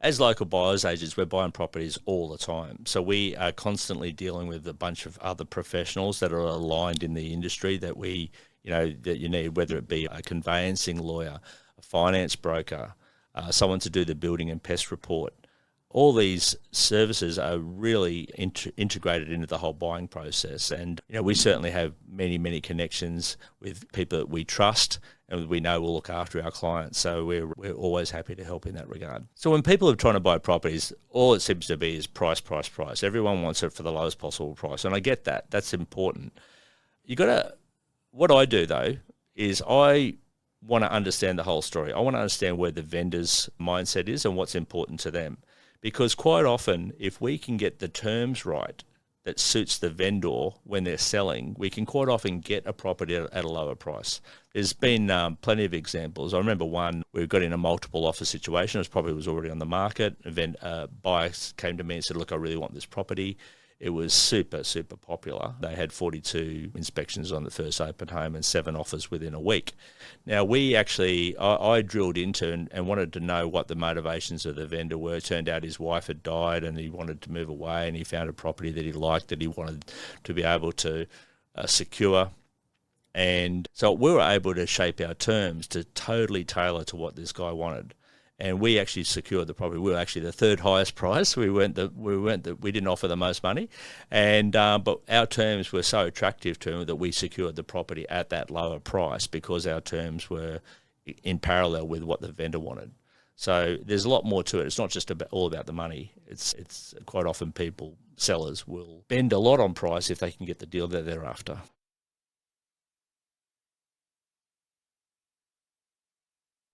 As local buyers agents, we're buying properties all the time. So we are constantly dealing with a bunch of other professionals that are aligned in the industry that that you need, whether it be a conveyancing lawyer, a finance broker, someone to do the building and pest report. All these services are really integrated into the whole buying process. And, we certainly have many, many connections with people that we trust and we know will look after our clients. So we're always happy to help in that regard. So when people are trying to buy properties, all it seems to be is price, price, price. Everyone wants it for the lowest possible price. And I get that. That's important. What I do though, is I want to understand the whole story. I want to understand where the vendor's mindset is and what's important to them. Because quite often, if we can get the terms right that suits the vendor when they're selling, we can quite often get a property at a lower price. There's been plenty of examples. I remember one, we got in a multiple offer situation. It was already on the market. A buyer came to me and said, look, I really want this property. It was super, super popular. They had 42 inspections on the first open home and 7 offers within a week. Now, I drilled into and wanted to know what the motivations of the vendor were. It turned out his wife had died and he wanted to move away, and he found a property that he liked that he wanted to be able to secure. And so we were able to shape our terms to totally tailor to what this guy wanted. And we actually secured the property. We were actually the third highest price. We didn't offer the most money, but our terms were so attractive to him that we secured the property at that lower price because our terms were in parallel with what the vendor wanted. So there's a lot more to it. It's not just all about the money. It's quite often sellers will bend a lot on price if they can get the deal that they're after.